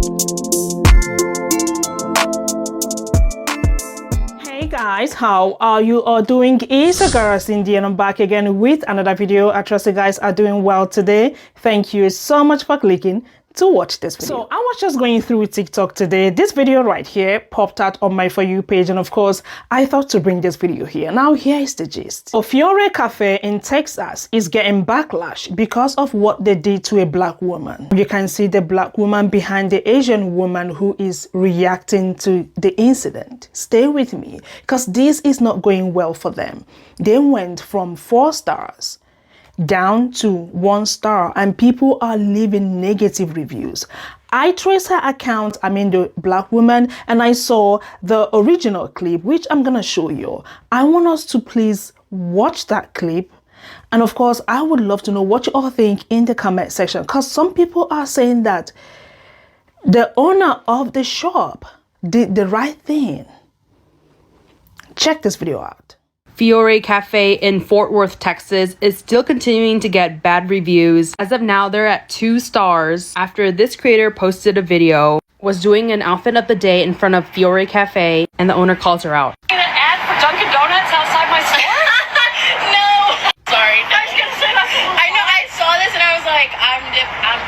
Hey guys, how are you all doing? It's your girl Cindy and I'm back again with another video. I trust you guys are doing well today. Thank you so much for clicking to watch this video. So I was just going through TikTok today. This video right here popped out on my For You page, and of course I thought to bring this video here. Now here is the gist. A Fiore Cafe in Texas is getting backlash because of what they did to a black woman. You can see the black woman behind the Asian woman who is reacting to the incident. Stay with me because this is not going well for them. They went from 4 stars down to 1 star, and people are leaving negative reviews. I traced her account, the black woman, and I saw the original clip, which I'm gonna show you. I want us to please watch that clip, and of course I would love to know what you all think in the comment section, because some people are saying that the owner of the shop did the right thing. Check this video out. Fiore Cafe in Fort Worth, Texas is still continuing to get bad reviews. As of now, they're at 2 stars after this creator posted a video, was doing an outfit of the day in front of Fiore Cafe, and the owner calls her out. An ad for Dunkin' Donuts outside my store? No. Sorry. I was gonna say that. I know. I saw this and I was like, I'm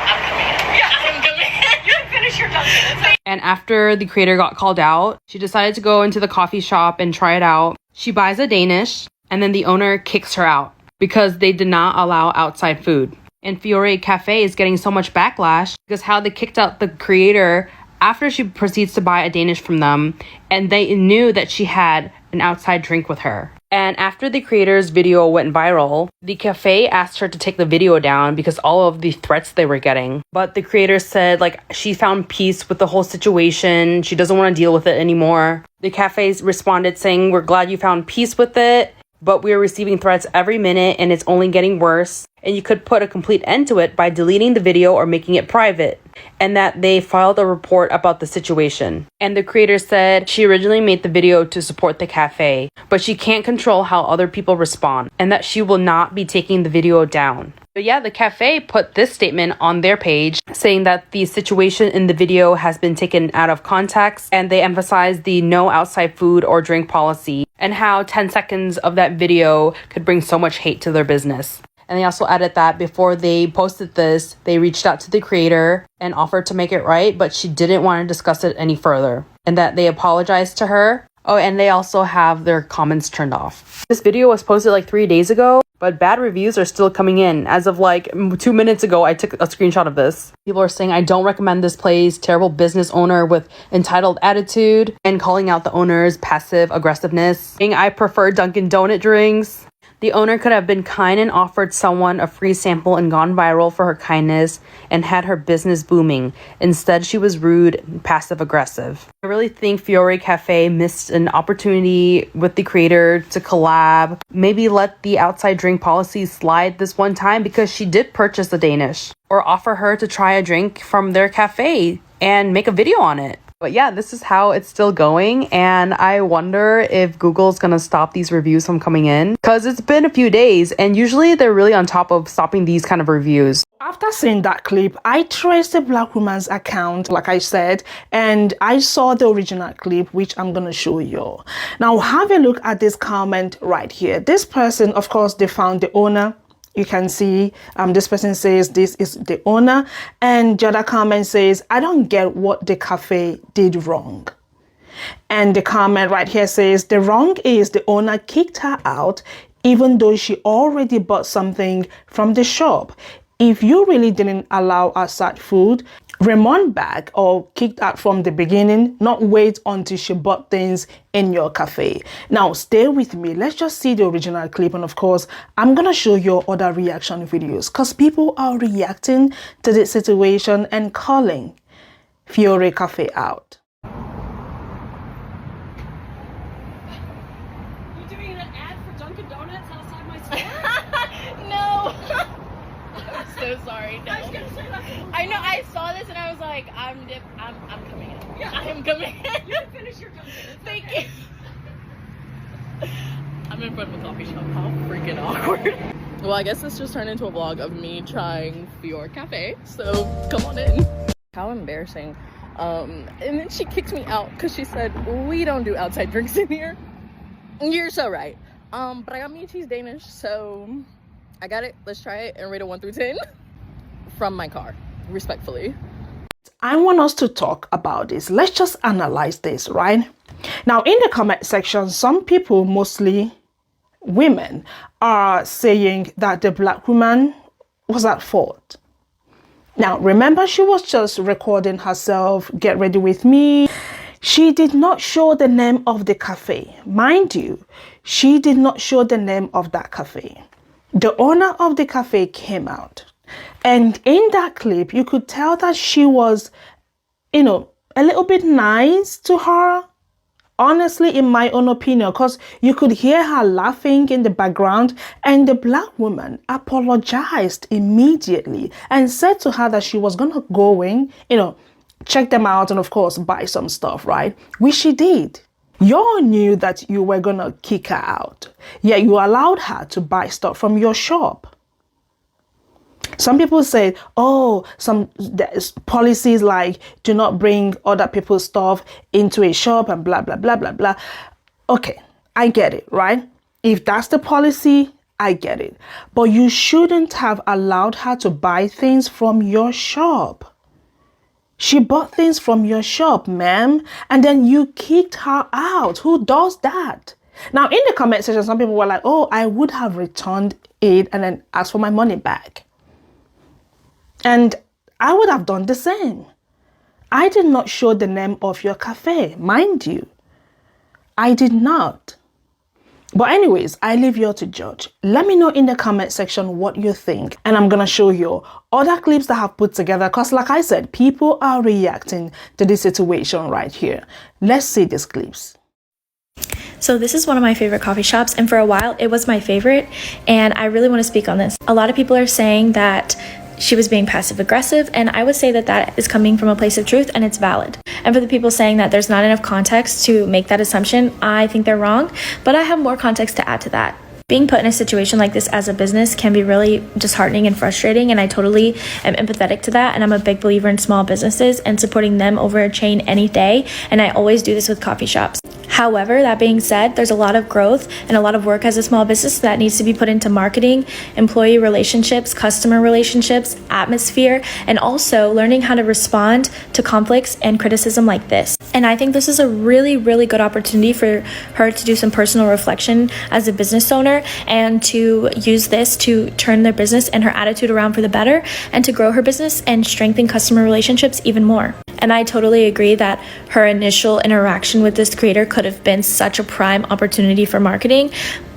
coming in. Yeah, I'm coming in. You didn't finish your Dunkin'. And after the creator got called out, she decided to go into the coffee shop and try it out. She buys a Danish, and then the owner kicks her out because they did not allow outside food. And Fiore Cafe is getting so much backlash because how they kicked out the creator after she proceeds to buy a Danish from them, and they knew that she had an outside drink with her. And after the creator's video went viral, the cafe asked her to take the video down because all of the threats they were getting. But the creator said she found peace with the whole situation. She doesn't want to deal with it anymore. The cafes responded saying, "We're glad you found peace with it, but we're receiving threats every minute and it's only getting worse. And you could put a complete end to it by deleting the video or making it private." And that they filed a report about the situation. And the creator said she originally made the video to support the cafe, but she can't control how other people respond, and that she will not be taking the video down. But yeah, the cafe put this statement on their page saying that the situation in the video has been taken out of context, and they emphasize the no outside food or drink policy and how 10 seconds of that video could bring so much hate to their business. And they also added that before they posted this, they reached out to the creator and offered to make it right, but she didn't want to discuss it any further, and that they apologized to her. Oh, and they also have their comments turned off. This video was posted 3 days ago, but bad reviews are still coming in. As of 2 minutes ago, I took a screenshot of this. People are saying, "I don't recommend this place, terrible business owner with entitled attitude," and calling out the owner's passive aggressiveness, saying, "I prefer Dunkin' Donut drinks." The owner could have been kind and offered someone a free sample and gone viral for her kindness and had her business booming. Instead, she was rude and passive-aggressive. I really think Fiore Cafe missed an opportunity with the creator to collab. Maybe let the outside drink policy slide this one time because she did purchase the Danish. Or offer her to try a drink from their cafe and make a video on it. But yeah, this is how it's still going, and I wonder if Google's gonna stop these reviews from coming in, because it's been a few days and usually they're really on top of stopping these kind of reviews. After seeing that clip, I traced the black woman's account, like I said, and I saw the original clip, which I'm gonna show you. Now have a look at this comment right here. This person, of course, they found the owner. You can see this person says this is the owner, and the other comment says, "I don't get what the cafe did wrong." And the comment right here says, "The wrong is the owner kicked her out even though she already bought something from the shop. If you really didn't allow outside food, remand back or kicked out from the beginning, not wait until she bought things in your cafe." Now stay with me, let's just see the original clip, and of course I'm gonna show you other reaction videos because people are reacting to the situation and calling Fiore Cafe out. You doing an ad for Dunkin' Donuts outside my store? No. I'm so sorry. No. I was gonna say that. I know. I saw this and I was like, I'm coming in. Yeah, I am coming in. You didn't finish your Dunkin'. Thank you. I'm in front of a coffee shop. How freaking awkward. Well, I guess this just turned into a vlog of me trying Fiore Cafe, so come on in. How embarrassing. And then she kicked me out because she said, we don't do outside drinks in here. You're so right. But I got me a cheese Danish, so I got it. Let's try it and rate it 1 through 10 from my car, respectfully. I want us to talk about this. Let's just analyze this, right? Now, in the comment section, some people, mostly women, are saying that the black woman was at fault. Now, remember, she was just recording herself, get ready with me. She did not show the name of the cafe. Mind you, she did not show the name of that cafe. The owner of the cafe came out. And in that clip, you could tell that she was, a little bit nice to her. Honestly, in my own opinion, because you could hear her laughing in the background, and the black woman apologized immediately and said to her that she was going to go in, check them out and of course buy some stuff, right? Which she did. You knew that you were going to kick her out, yet you allowed her to buy stuff from your shop. Some people say, there's policies like do not bring other people's stuff into a shop and blah, blah, blah, blah, blah. Okay, I get it, right? If that's the policy, I get it. But you shouldn't have allowed her to buy things from your shop. She bought things from your shop, ma'am, and then you kicked her out. Who does that? Now, in the comment section, some people were like, I would have returned it and then asked for my money back. And I would have done the same. I did not show the name of your cafe, mind you. I did not. But anyways, I leave you all to judge. Let me know in the comment section what you think. And I'm going to show you other clips that I have put together. Because like I said, people are reacting to this situation right here. Let's see these clips. So this is one of my favorite coffee shops, and for a while it was my favorite, and I really want to speak on this. A lot of people are saying that she was being passive aggressive, and I would say that that is coming from a place of truth and it's valid. And for the people saying that there's not enough context to make that assumption, I think they're wrong, but I have more context to add to that. Being put in a situation like this as a business can be really disheartening and frustrating, and I totally am empathetic to that, and I'm a big believer in small businesses and supporting them over a chain any day, and I always do this with coffee shops. However, that being said, there's a lot of growth and a lot of work as a small business that needs to be put into marketing, employee relationships, customer relationships, atmosphere, and also learning how to respond to conflicts and criticism like this. And I think this is a really, really good opportunity for her to do some personal reflection as a business owner and to use this to turn their business and her attitude around for the better and to grow her business and strengthen customer relationships even more. And I totally agree that her initial interaction with this creator could have been such a prime opportunity for marketing,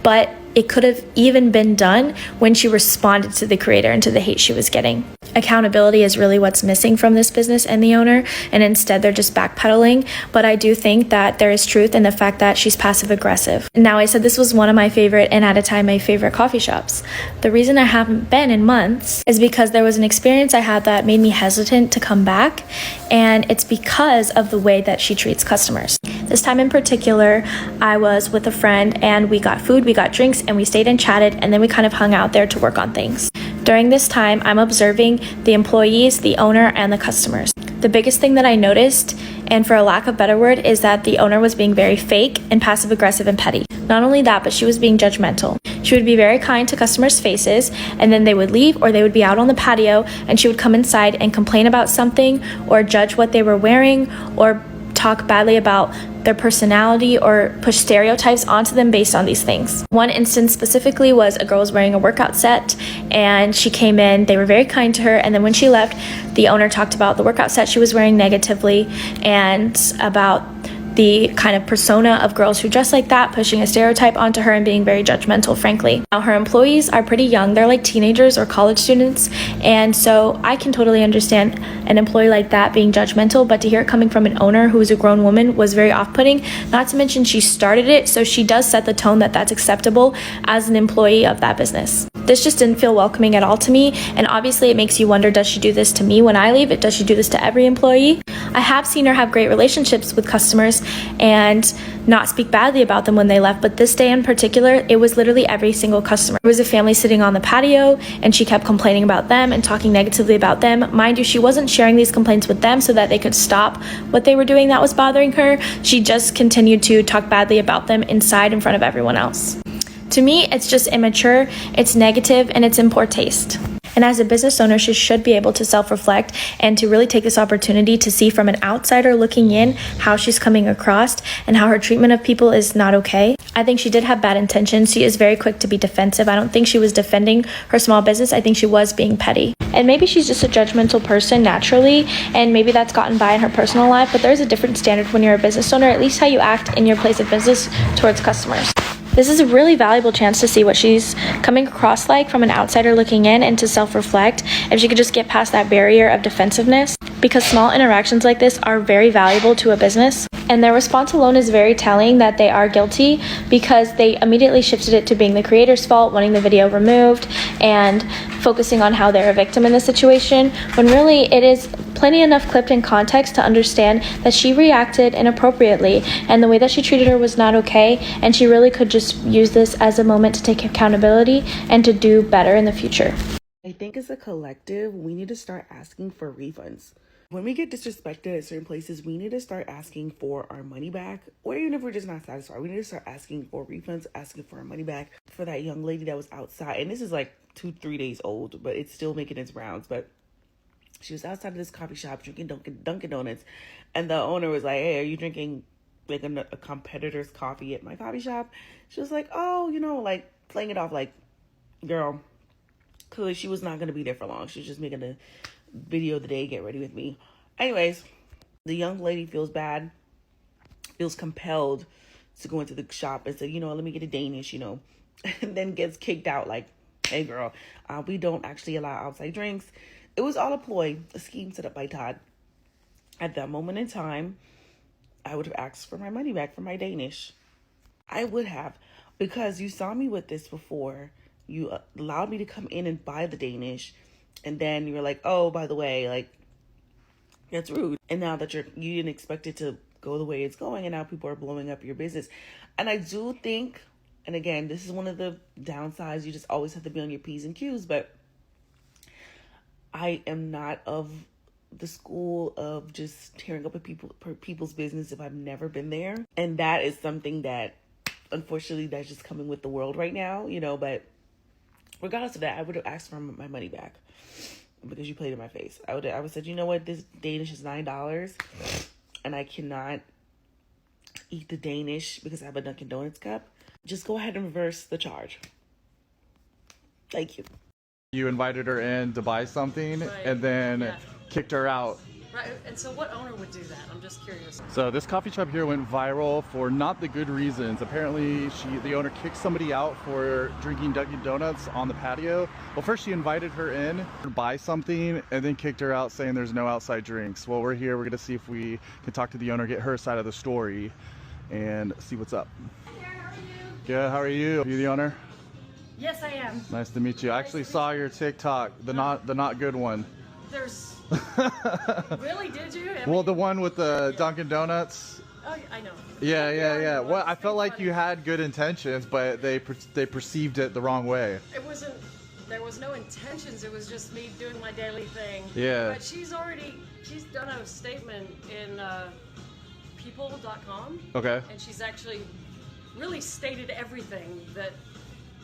but it could have even been done when she responded to the creator and to the hate she was getting. Accountability is really what's missing from this business and the owner, and instead they're just backpedaling. But I do think that there is truth in the fact that she's passive aggressive. Now, I said this was one of my favorite, and at a time my favorite coffee shops. The reason I haven't been in months is because there was an experience I had that made me hesitant to come back, and it's because of the way that she treats customers. This time in particular, I was with a friend and we got food, we got drinks, and we stayed and chatted, and then we kind of hung out there to work on things. During this time, I'm observing the employees, the owner, and the customers. The biggest thing that I noticed, and for a lack of better word, is that the owner was being very fake and passive aggressive and petty. Not only that, but she was being judgmental. She would be very kind to customers' faces, and then they would leave or they would be out on the patio, and she would come inside and complain about something or judge what they were wearing or talk badly about their personality or push stereotypes onto them based on these things. One instance specifically was a girl was wearing a workout set and she came in, they were very kind to her, and then when she left, the owner talked about the workout set she was wearing negatively and about the kind of persona of girls who dress like that, pushing a stereotype onto her and being very judgmental, frankly. Now, her employees are pretty young. They're like teenagers or college students. And so I can totally understand an employee like that being judgmental, but to hear it coming from an owner who is a grown woman was very off-putting. Not to mention she started it, so she does set the tone that that's acceptable as an employee of that business. This just didn't feel welcoming at all to me, and obviously it makes you wonder, does she do this to me when I leave? Does she do this to every employee? I have seen her have great relationships with customers and not speak badly about them when they left, but this day in particular, it was literally every single customer. There was a family sitting on the patio and she kept complaining about them and talking negatively about them. Mind you, she wasn't sharing these complaints with them so that they could stop what they were doing that was bothering her. She just continued to talk badly about them inside in front of everyone else. To me, it's just immature, it's negative, and it's in poor taste. And as a business owner, she should be able to self-reflect and to really take this opportunity to see from an outsider looking in how she's coming across and how her treatment of people is not okay. I think she did have bad intentions. She is very quick to be defensive. I don't think she was defending her small business. I think she was being petty. And maybe she's just a judgmental person naturally, and maybe that's gotten by in her personal life, but there's a different standard when you're a business owner, at least how you act in your place of business towards customers. This is a really valuable chance to see what she's coming across like from an outsider looking in and to self-reflect if she could just get past that barrier of defensiveness, because small interactions like this are very valuable to a business. And their response alone is very telling that they are guilty, because they immediately shifted it to being the creator's fault, wanting the video removed, and focusing on how they're a victim in the situation, when really it is plenty enough clipped in context to understand that she reacted inappropriately and the way that she treated her was not okay, and she really could just use this as a moment to take accountability and to do better in the future. I think as a collective, we need to start asking for refunds. When we get disrespected at certain places, we need to start asking for our money back, or even if we're just not satisfied, we need to start asking for refunds, asking for our money back. For that young lady that was outside, and this is like 2-3 days old, but it's still making its rounds, but she was outside of this coffee shop drinking Dunkin' Donuts, and the owner was like, "Hey, are you drinking like a competitor's coffee at my coffee shop?" She was like, "Oh, like playing it off like, girl, clearly she was not going to be there for long. She was just making a video of the day, get ready with me." Anyways, the young lady feels bad, feels compelled to go into the shop and say, let me get a Danish, and then gets kicked out like, "Hey girl, we don't actually allow outside drinks." It was all a ploy, a scheme set up by Todd. At that moment in time, I would have asked for my money back for my Danish. I would have, because you saw me with this before. You allowed me to come in and buy the Danish, and then you were like, "Oh, by the way, like, that's rude." And now that you didn't expect it to go the way it's going, and now people are blowing up your business. And I do think, and again, this is one of the downsides, you just always have to be on your P's and Q's, but I am not of the school of just tearing up people's business if I've never been there. And that is something that, unfortunately, that's just coming with the world right now, but regardless of that, I would have asked for my money back because you played in my face. I would have said, "You know what, this Danish is $9 and I cannot eat the Danish because I have a Dunkin' Donuts cup. Just go ahead and reverse the charge. Thank you." You invited her in to buy something, and then kicked her out. Right, and so what owner would do that? I'm just curious. So this coffee shop here went viral for not the good reasons. Apparently the owner kicked somebody out for drinking Dunkin' Donuts on the patio. Well, first she invited her in to buy something and then kicked her out saying there's no outside drinks. Well, we're here, we're gonna see if we can talk to the owner, get her side of the story, and see what's up. Hi there, how are you? Good, how are you? Are you the owner? Yes, I am. Nice to meet you. I actually saw your TikTok, the not good one. There's... Really, did you? Well, the one with the Dunkin' Donuts. Oh, I know. Yeah. Well, I felt like you had good intentions, but they perceived it the wrong way. It wasn't... There was no intentions. It was just me doing my daily thing. Yeah. But she's done a statement in people.com. Okay. And she's actually really stated everything that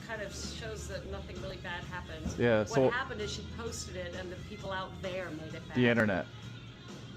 kind of shows that nothing really bad happened. Yeah, so what happened is she posted it and the people out there made it bad. the internet.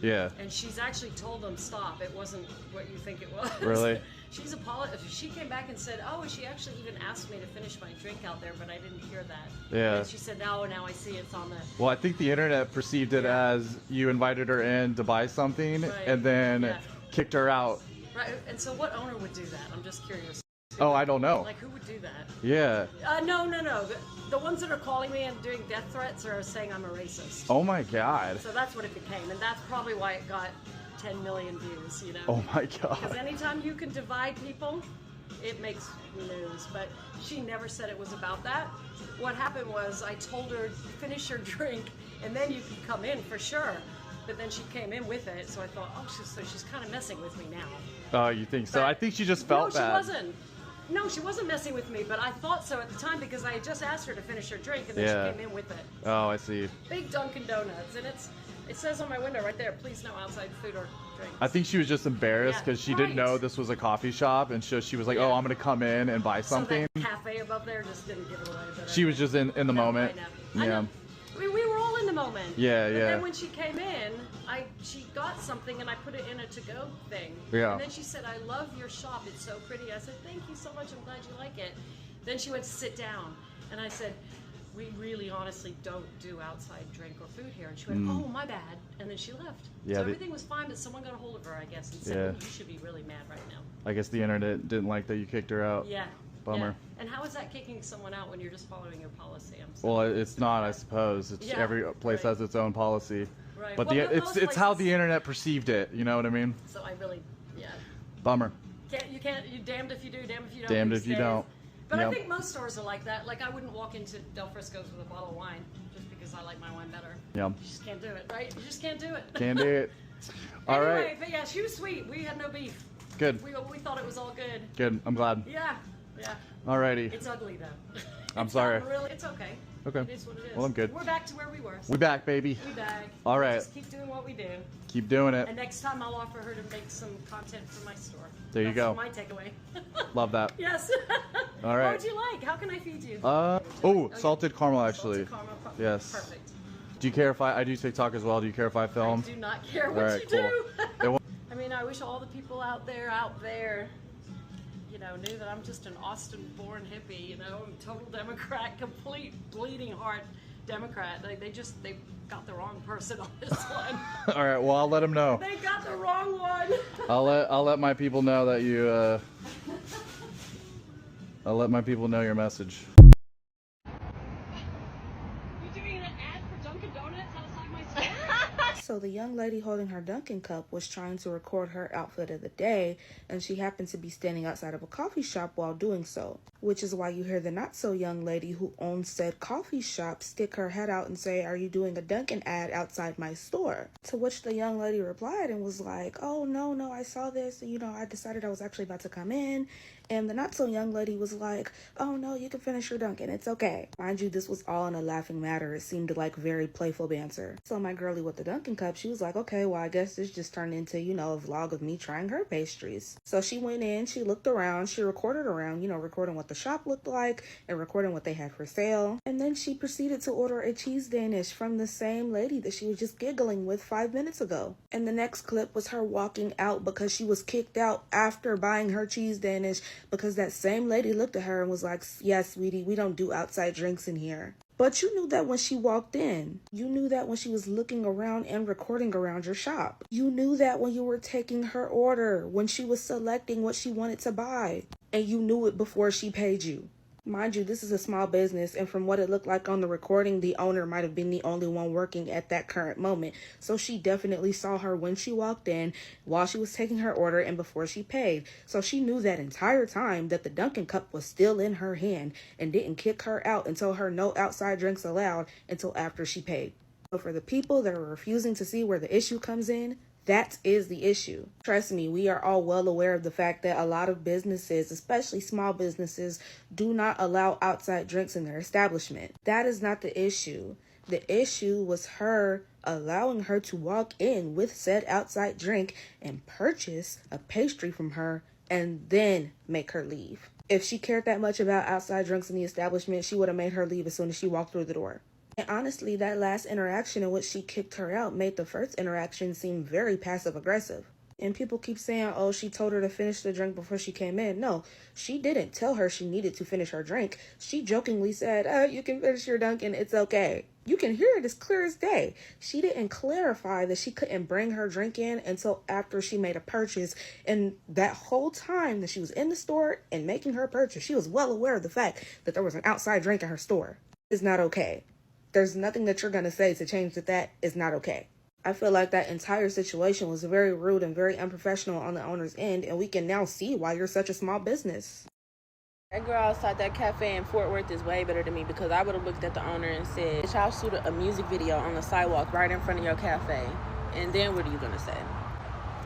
Yeah. And she's actually told them stop. It wasn't what you think it was. Really? She came back and said, "Oh, she actually even asked me to finish my drink out there, but I didn't hear that." Yeah. And she said, "Now I see it's on the..." Well, I think the internet perceived it as you invited her in to buy something, and then kicked her out. Right. And so what owner would do that? I'm just curious. Oh, I don't know. Like, who would do that? Yeah. No. The ones that are calling me and doing death threats are saying I'm a racist. Oh my God. So that's what it became, and that's probably why it got 10 million views, Oh my Because God. anytime you can divide people, it makes news. But she never said it was about that. What happened was I told her, finish your drink, and then you can come in for sure. but then she came in with it, so I thought, oh, she's kind of messing with me now. Oh, you think so? But- I think she just felt no, bad. she wasn't. No, she wasn't messing with me, but I thought so at the time because I had just asked her to finish her drink, and then Yeah. she came in with it. Oh, I see. Big Dunkin' Donuts, and it says on my window right there, please no outside food or drinks. I think she was just embarrassed Yeah, because she didn't know right. this was a coffee shop, and so she was like, Yeah. "Oh, I'm gonna come in and buy something." So that cafe above there just didn't give it away. But She was just in the No, moment. I know. I Yeah. know. We were all in the moment. Yeah, but yeah. then when she came in, she got something and I put it in a to-go thing. Yeah. And then she said, "I love your shop. It's so pretty." I said, "Thank you so much. I'm glad you like it." Then she went to sit down, and I said, "We really, honestly don't do outside drink or food here." And she went, "Oh, my bad." And then she left. Yeah, So the- everything was fine, but someone got a hold of her, I guess, and said, Yeah. "Well, you should be really mad right now." I guess the internet didn't like that you kicked her out. Yeah. Bummer. Yeah. And how is that kicking someone out when you're just following your policy? I'm Well, sorry. it's not, I suppose. It's Yeah, every place right. has its own policy. Right. But Well, it's most how places- the internet perceived it. You know what I mean? So I really, yeah. Bummer. You damned if you do, damned if you don't. Damned these if you days. don't. But Yep. I think most stores are like that. Like I wouldn't walk into Del Frisco's with a bottle of wine just because I like my wine better. Yeah. You just can't do it, right? You just can't do it. Can't do it. All Anyway, right. but yeah, she was sweet. We had no beef. Good. We thought it was all good. Good. I'm glad. Yeah, yeah. Alrighty. It's ugly though. I'm It's sorry. not really, it's okay. Okay. It is what it is. Well, I'm good. We're back to where we were. We back, baby. We back. All right. Just keep doing what we do. Keep doing it. And next time I'll offer her to make some content for my store. There you That's go. my takeaway. Love that. Yes. All right. What would you like? How can I feed you? Oh, salted caramel actually. Salted caramel. Yes. Perfect. Do you care if I do TikTok as well? Do you care if I film? I do not care All what right, you cool. do. It won't- I mean, I wish all the people out there, you know, knew that I'm just an Austin-born hippie. You know, I'm a total Democrat, complete bleeding heart Democrat. They got the wrong person on this one. All right. Well, I'll let them know. They got the wrong one. I'll let my people know that you. I'll let my people know your message. You doing an ad for Dunkin' Donuts outside my store? So the young lady holding her Dunkin' cup was trying to record her outfit of the day, and she happened to be standing outside of a coffee shop while doing so. Which is why you hear the not-so-young lady who owns said coffee shop stick her head out and say, "Are you doing a Dunkin' ad outside my store?" To which the young lady replied and was like, "Oh, no, I saw this. You know, I decided I was actually about to come in." And the not-so-young lady was like, "Oh, no, you can finish your Dunkin'. It's okay." Mind you, this was all in a laughing matter. It seemed like very playful banter. So my girlie with the Dunkin' cup, she was like, "Okay, well, I guess this just turned into, you know, a vlog of me trying her pastries." So she went in, she looked around, she recorded around, you know, recording what the shop looked like and recording what they had for sale. And then she proceeded to order a cheese Danish from the same lady that she was just giggling with 5 minutes ago. And the next clip was her walking out because she was kicked out after buying her cheese Danish because that same lady looked at her and was like, "Yeah, sweetie, we don't do outside drinks in here." But you knew that when she walked in. You knew that when she was looking around and recording around your shop. You knew that when you were taking her order, when she was selecting what she wanted to buy. And you knew it before she paid you. Mind you, this is a small business, and from what it looked like on the recording, the owner might have been the only one working at that current moment. So she definitely saw her when she walked in, while she was taking her order, and before she paid. So she knew that entire time that the Dunkin' cup was still in her hand and didn't kick her out and tell her no outside drinks allowed until after she paid. So for the people that are refusing to see where the issue comes in, that is the issue. Trust me, we are all well aware of the fact that a lot of businesses, especially small businesses, do not allow outside drinks in their establishment. That is not the issue. The issue was her allowing her to walk in with said outside drink and purchase a pastry from her and then make her leave. If she cared that much about outside drinks in the establishment, she would have made her leave as soon as she walked through the door. And honestly, that last interaction in which she kicked her out made the first interaction seem very passive-aggressive. And people keep saying, oh, she told her to finish the drink before she came in. No, she didn't tell her she needed to finish her drink. She jokingly said, "Oh, you can finish your Dunkin', it's okay." You can hear it as clear as day. She didn't clarify that she couldn't bring her drink in until after she made a purchase. And that whole time that she was in the store and making her purchase, she was well aware of the fact that there was an outside drink in her store. It's not okay. There's nothing that you're going to say to change that is not okay. I feel like that entire situation was very rude and very unprofessional on the owner's end, and we can now see why you're such a small business. That girl outside that cafe in Fort Worth is way better than me because I would have looked at the owner and said, "Y'all shoot a music video on the sidewalk right in front of your cafe. And then what are you gonna say?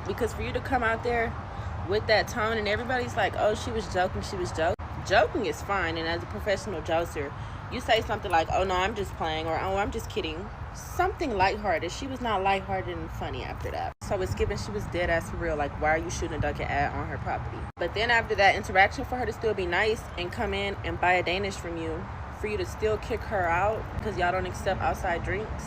Because for you to come out there with that tone and everybody's like, oh, she was joking, joking is fine. And as a professional jokester, you say something like, oh no, I'm just playing, or oh, I'm just kidding, something lighthearted. She was not lighthearted and funny after that. So it's given she was dead ass for real. Like, why are you shooting a Dunkin' ad on her property? But then after that interaction, for her to still be nice and come in and buy a Danish from you, for you to still kick her out because y'all don't accept outside drinks.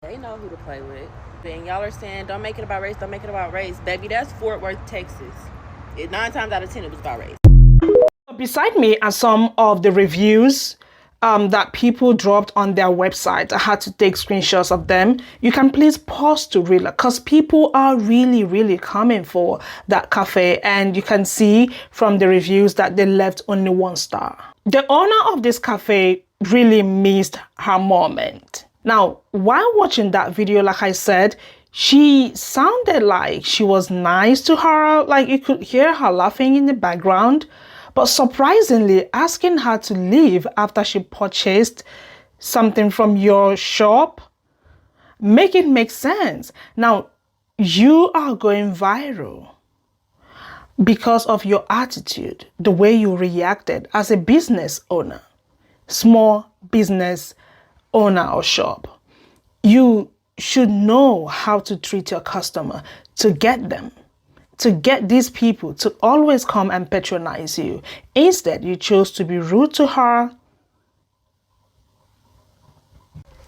They know who to play with. And y'all are saying, don't make it about race, don't make it about race. Baby, that's Fort Worth, Texas. 9 times out of 10, it was about race. Beside me are some of the reviews that people dropped on their website. I had to take screenshots of them. You can please pause to read, because people are really coming for that cafe, and you can see from the reviews that they left only 1 star. The owner of this cafe really missed her moment. Now, while watching that video, like I said, she sounded like she was nice to her, like you could hear her laughing in the background. But surprisingly, asking her to leave after she purchased something from your shop, make it make sense. Now, you are going viral because of your attitude, the way you reacted as a business owner, small business owner or shop. You should know how to treat your customer to get them. To get these people to always come and patronize you. Instead, you chose to be rude to her.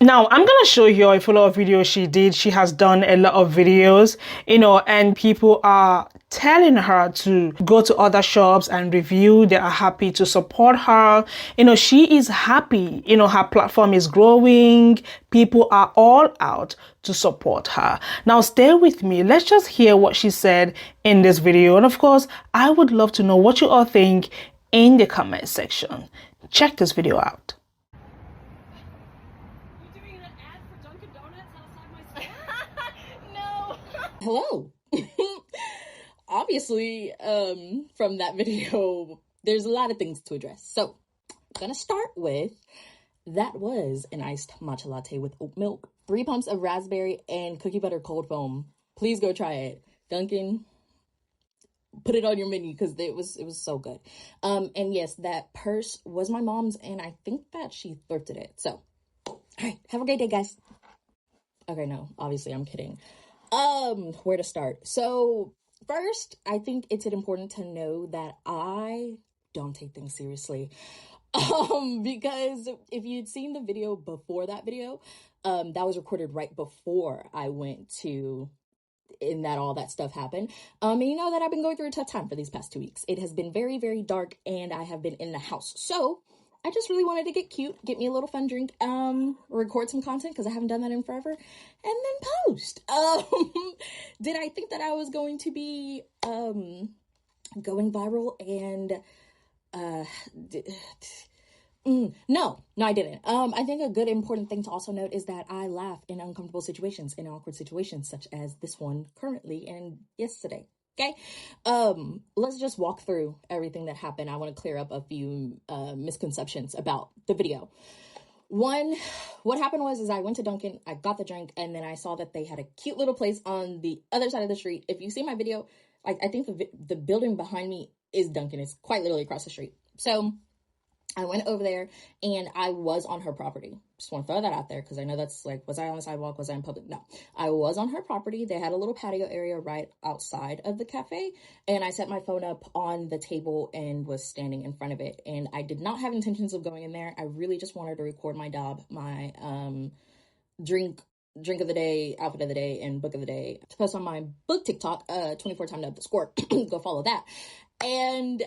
Now, I'm going to show you a follow-up video she did. She has done a lot of videos, and people are telling her to go to other shops and review. They are happy to support her. She is happy. Her platform is growing. People are all out to support her. Now, stay with me. Let's just hear what she said in this video. And of course, I would love to know what you all think in the comment section. Check this video out. Hello. Obviously, from that video, there's a lot of things to address. So, I'm gonna start with, that was an iced matcha latte with oat milk, 3 pumps of raspberry, and cookie butter cold foam. Please go try it. Dunkin', put it on your menu because it was so good. And yes, that purse was my mom's, and I think that she thrifted it. So, all right, have a great day, guys. Okay, no, obviously I'm kidding. Where to start? So first, I think it's important to know that I don't take things seriously. Because if you'd seen the video before that video, that was recorded right before I went to, in that all that stuff happened. And you know that I've been going through a tough time for these past 2 weeks. It has been very dark, and I have been in the house. So I just really wanted to get cute, get me a little fun drink, record some content because I haven't done that in forever, and then post. Did I think that I was going to be going viral? And no, I didn't. I think a good important thing to also note is that I laugh in uncomfortable situations, in awkward situations, such as this one currently and yesterday. Okay, let's just walk through everything that happened. I want to clear up a few misconceptions about the video. One, what happened was I went to Dunkin', I got the drink, and then I saw that they had a cute little place on the other side of the street. If you see my video, I think the building behind me is Dunkin'. It's quite literally across the street. So I went over there, and I was on her property. Just want to throw that out there, because I know that's like, was I on the sidewalk? Was I in public? No, I was on her property. They had a little patio area right outside of the cafe, and I set my phone up on the table and was standing in front of it. And I did not have intentions of going in there. I really just wanted to record my dab, my drink of the day, outfit of the day, and book of the day to post on my book TikTok, 24 time dub the score. Go follow that. And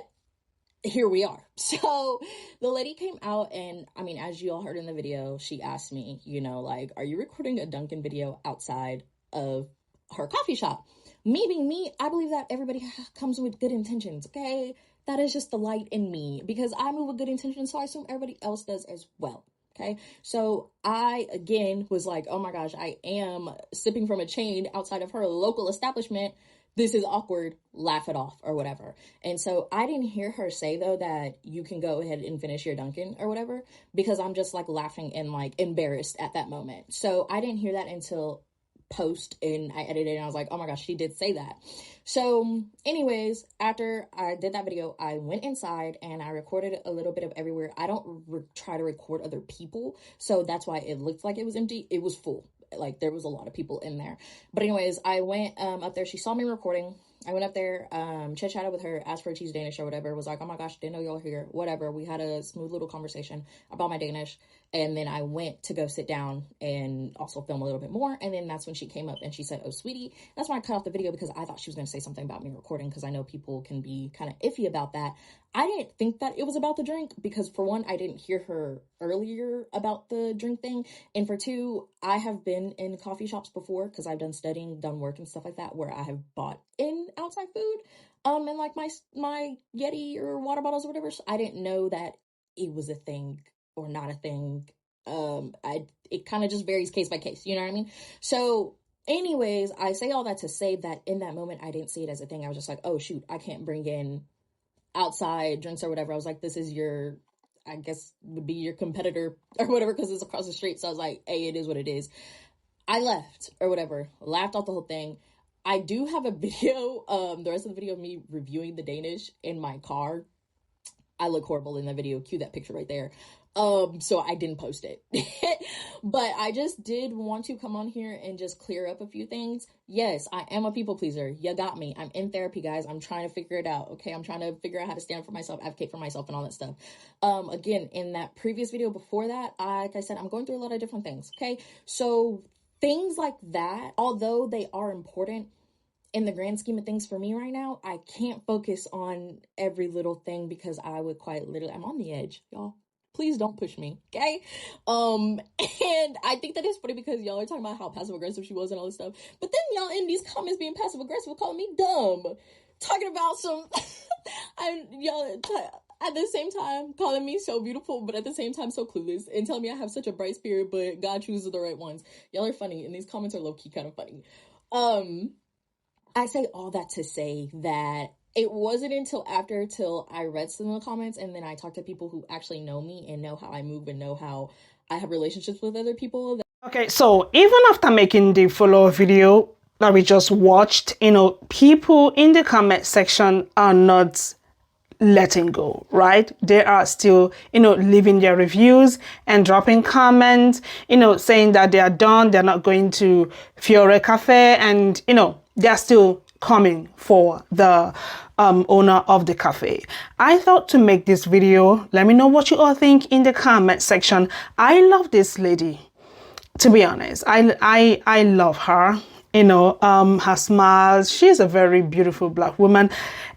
here we are. So the lady came out, and I mean, as you all heard in the video, she asked me, like, are you recording a Dunkin' video outside of her coffee shop? Me being me, I believe that everybody comes with good intentions, okay? That is just the light in me, because I move with good intentions, so I assume everybody else does as well. Okay, so I, again, was like, oh my gosh, I am sipping from a chain outside of her local establishment this is awkward, laugh it off or whatever. And so I didn't hear her say though that you can go ahead and finish your Dunkin' or whatever, because I'm just like laughing and like embarrassed at that moment. So I didn't hear that until post, and I edited it and I was like, oh my gosh, she did say that. So anyways, after I did that video, I went inside and I recorded a little bit of everywhere. I don't try to record other people, so that's why it looked like it was empty. It was full. Like there was a lot of people in there. But anyways, I went up there. She saw me recording. I went up there, chit-chatted with her, asked for a cheese Danish or whatever, was like, oh my gosh, didn't know y'all were here, whatever. We had a smooth little conversation about my Danish, and then I went to go sit down and also film a little bit more, and then that's when she came up and she said, oh, sweetie. That's when I cut off the video because I thought she was going to say something about me recording, because I know people can be kind of iffy about that. I didn't think that it was about the drink because, for one, I didn't hear her earlier about the drink thing, and for two, I have been in coffee shops before because I've done studying, done work and stuff like that, where I have bought in outside food, and like my Yeti or water bottles or whatever. So I didn't know that it was a thing or not a thing. It kind of just varies case by case, you know what I mean? So anyways, I say all that to say that in that moment, I didn't see it as a thing. I was just like, oh shoot, I can't bring in outside drinks or whatever. I was like, this is your, I guess would be your competitor or whatever, because it's across the street. So I was like, hey, it is what it is. I left or whatever, laughed off the whole thing. I do have a video, the rest of the video of me reviewing the Danish in my car. I look horrible in that video. Cue that picture right there. So I didn't post it. But I just did want to come on here and just clear up a few things. Yes, I am a people pleaser. You got me. I'm in therapy, guys. I'm trying to figure it out. Okay, I'm trying to figure out how to stand for myself, advocate for myself, and all that stuff. Again, in that previous video before that, like I said, I'm going through a lot of different things. Okay, so things like that, although they are important in the grand scheme of things for me right now, I can't focus on every little thing because I would quite literally, I'm on the edge, y'all. Please don't push me, okay? And I think that is funny because y'all are talking about how passive-aggressive she was and all this stuff. But then y'all in these comments being passive-aggressive, calling me dumb. Talking about some, y'all at the same time calling me so beautiful, but at the same time so clueless, and telling me I have such a bright spirit, but God chooses the right ones. Y'all are funny, and these comments are low-key kind of funny. I say all that to say that it wasn't until I read some of the comments and then I talked to people who actually know me and know how I move and know how I have relationships with other people. Okay, so even after making the follow-up video that we just watched, people in the comment section are not letting go, right? They are still, leaving their reviews and dropping comments, saying that they are done, they're not going to Fiore Cafe, and, they're still coming for the owner of the cafe. I thought to make this video. Let me know what you all think in the comment section. I love this lady, to be honest. I love her. Her smiles. She's a very beautiful Black woman,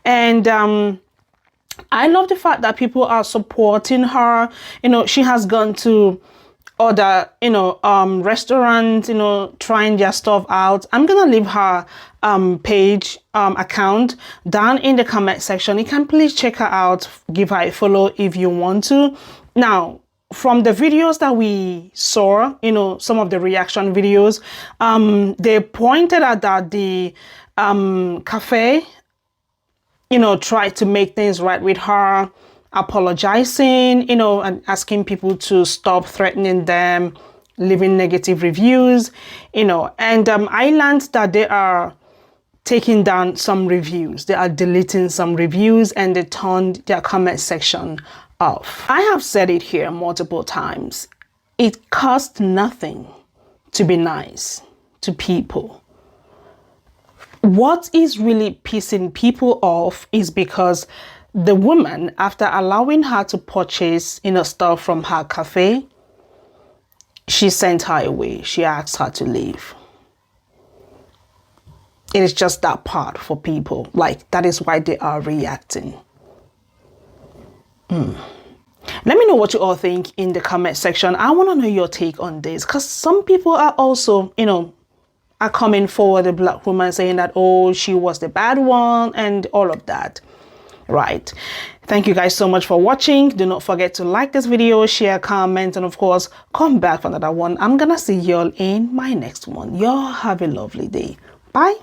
and I love the fact that people are supporting her. She has gone to other restaurants, trying their stuff out. I'm gonna leave her page account down in the comment section. You can please check her out, give her a follow if you want to. Now, from the videos that we saw, some of the reaction videos, they pointed out that the cafe tried to make things right with her, apologizing, and asking people to stop threatening them, leaving negative reviews, and I learned that they are taking down some reviews. They are deleting some reviews, and they turned their comment section off. I have said it here multiple times. It costs nothing to be nice to people. What is really pissing people off is because the woman, after allowing her to purchase stuff from her cafe, she sent her away. She asked her to leave. It is just that part for people. Like, that is why they are reacting. Let me know what you all think in the comment section. I want to know your take on this, because some people are also, are coming forward, the Black woman, saying that, oh, she was the bad one and all of that. Right. Thank you guys so much for watching. Do not forget to like this video, share, comment, and of course, come back for another one. I'm gonna see y'all in my next one. Y'all have a lovely day. Bye.